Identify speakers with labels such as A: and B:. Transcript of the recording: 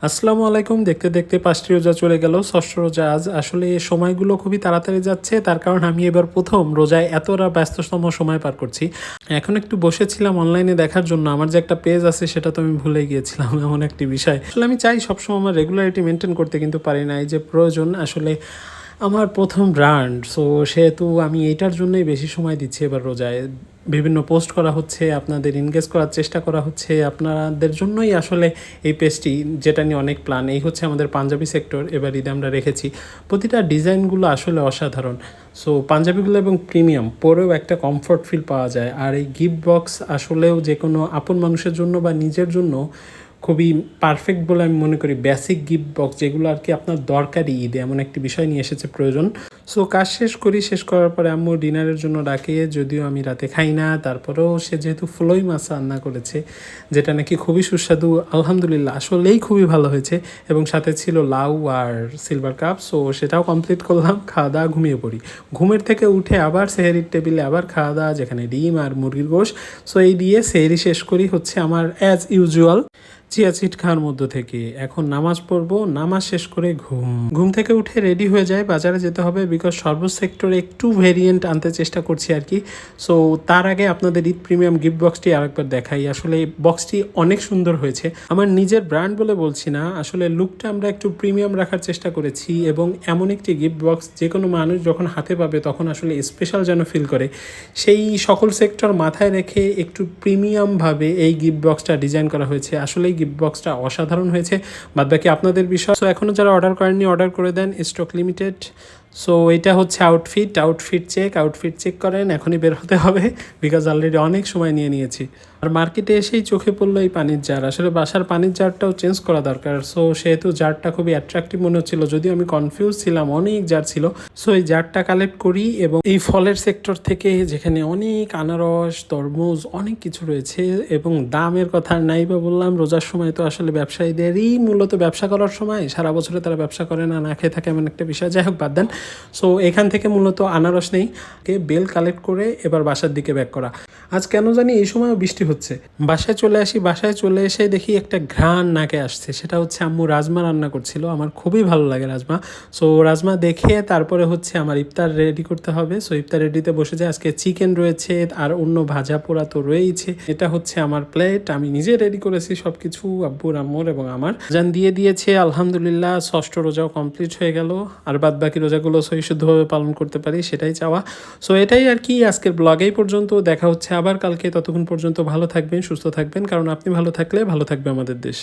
A: আসসালামু আলাইকুম। দেখতে দেখতে ৫টি রোজা চলে গেল। ষষ্ঠ রোজা আজ। আসলে সময়গুলো খুবই তাড়াতাড়ি যাচ্ছে। তার কারণ আমি এবার ১ম রোজায় এতটা ব্যস্ততম সময় পার করছি। এখন একটু বসেছিলাম অনলাইনে দেখার জন্য। আমার যে একটা পেজ আছে সেটা তো আমি ভুলে গিয়েছিলাম। এমন একটি বিষয়। আসলে আমি চাই সবসময় আমার রেগুলারিটি মেইনটেইন করতে, কিন্তু পারি না। এই যে প্রয়োজন আসলে আমার ১ম ব্র্যান্ড। সো সেহেতু আমি এইটার জন্যই বেশি সময় দিচ্ছি এবার রোজায়। বিভিন্ন পোস্ট করা হচ্ছে, আপনাদের এনগেজ করার চেষ্টা করা হচ্ছে। আপনাদের জন্যই আসলে এই পেজটি, যেটা নিয়ে অনেক প্ল্যান। এই হচ্ছে আমাদের পাঞ্জাবি সেক্টর। এবার ঈদে আমরা রেখেছি। প্রতিটা ডিজাইনগুলো আসলে অসাধারণ। সো পাঞ্জাবিগুলো এবং প্রিমিয়াম পরেও একটা কমফর্ট ফিল পাওয়া যায়। আর এই গিফট বক্স আসলেও যে কোনো আপন মানুষের জন্য বা নিজের জন্য খুবই পারফেক্ট বলে আমি মনে করি। বেসিক গিফট বক্স যেগুলো আর কি আপনার দরকারি ঈদে, এমন একটি বিষয় নিয়ে এসেছে প্রয়োজন। সো কাজ শেষ করি, শেষ করার পরে আম্মু ডিনারের জন্য ডাকে, যদিও আমি রাতে খাই না। তারপরেও সে যেহেতু ফ্লোই মাছ রান্না করেছে, যেটা নাকি খুবই সুস্বাদু, আলহামদুলিল্লাহ আসলেই খুবই ভালো হয়েছে। এবং সাথে ছিল লাউ আর সিলভার কাপ। সো সেটাও কমপ্লিট করলাম, খাওয়া দাওয়া, ঘুমিয়ে পড়ি। ঘুমের থেকে উঠে আবার সেহেরির টেবিলে আবার খাওয়া দাওয়া, যেখানে ডিম আর মুরগির গোশ। সো এই দিয়ে সেহেরি শেষ করি হচ্ছে আমার অ্যাজ ইউজুয়াল চিয়া সিড খাওয়ার মধ্য থেকে। এখন নামাজ পড়বো, নামাজ শেষ করে ঘুম থেকে উঠে রেডি হয়ে যায়, বাজারে যেতে হবে। বিকজ সর্ব সেক্টরে একটু ভেরিয়েন্ট আনতে চেষ্টা করছি আর কি। সো তার আগে আপনাদের ঈদ প্রিমিয়াম গিফট বক্সটি আরেকবার দেখাই। আসলে এই বক্সটি অনেক সুন্দর হয়েছে। আমার নিজের ব্র্যান্ড বলে বলছি না, আসলে লুকটা আমরা একটু প্রিমিয়াম রাখার চেষ্টা করেছি। এবং এমন একটি গিফট বক্স যে কোনো মানুষ যখন হাতে পাবে তখন আসলে স্পেশাল যেন ফিল করে, সেই সকল সেক্টর মাথায় রেখে একটু প্রিমিয়ামভাবে এই গিফট বক্সটা ডিজাইন করা হয়েছে। আসলেই গিফট বক্সটা অসাধারণ হয়েছে। বাদবাকি আপনাদের বিষয়। সো এখনও যারা অর্ডার করেননি অর্ডার করে দেন, স্টক লিমিটেড। সো এটা হচ্ছে আউটফিট চেক করেন, এখনই বের হতে হবে। বিকজ অলরেডি অনেক সময় নিয়ে নিয়েছি। আর মার্কেটে এসেই চোখে পড়লো এই পানির জার। আসলে বাসার পানির জারটাও চেঞ্জ করা দরকার। সো সেহেতু জারটা খুবই অ্যাট্রাকটিভ মনে হচ্ছিল, যদিও আমি কনফিউজ ছিলাম, অনেক জার ছিল। সো এই জারটা কালেক্ট করি এবং এই ফলের সেক্টর থেকে, যেখানে অনেক আনারস, তরমুজ, অনেক কিছু রয়েছে। এবং দামের কথা নাই বা বললাম, রোজার সময় তো আসলে ব্যবসায়ীদেরই মূলত ব্যবসা করার সময়। সারা বছরে তারা ব্যবসা করে না, না খেয়ে থাকে, এমন একটা বিষয়। যাই হোক, বাদ দেন। সো এখান থেকে মূলত আনারস নেই, বেল কালেক্ট করে এবার বাসার দিকে ব্যাক করা। আজ কেন জানি এই সময়ও বৃষ্টি হচ্ছে। বাসায় চলে আসি, বাসায় চলে এসে দেখি একটা ঘ্রাণ নাকে আসছে। সেটা হচ্ছে আম্মু রাজমা রান্না করছিল। আমার খুবই ভালো লাগে রাজমা। সো রাজমা দেখে তারপরে হচ্ছে আমার ইফতার রেডি করতে হবে। সো ইফতার রেডিতে বসে যায়। আজকে চিকেন রয়েছে আর অন্য ভাজা পোড়া তো রয়েইছে। এটা হচ্ছে আমার প্লেট, আমি নিজে রেডি করেছি সব কিছু, আব্বুর, আম্মুর এবং আমার। জান দিয়ে দিয়েছে, আলহামদুলিল্লাহ। ষষ্ঠ রোজাও কমপ্লিট হয়ে গেল। আর বাদ বাকি রোজাগুলো সহিশুদ্ধভাবে পালন করতে পারি, সেটাই চাওয়া। সো এটাই আর কি আজকের ব্লগেই পর্যন্ত। দেখা হচ্ছে আবার কালকে। ততক্ষণ পর্যন্ত ভালো থাকবেন, সুস্থ থাকবেন, কারণ আপনি ভালো থাকলে ভালো থাকবে আমাদের দেশ।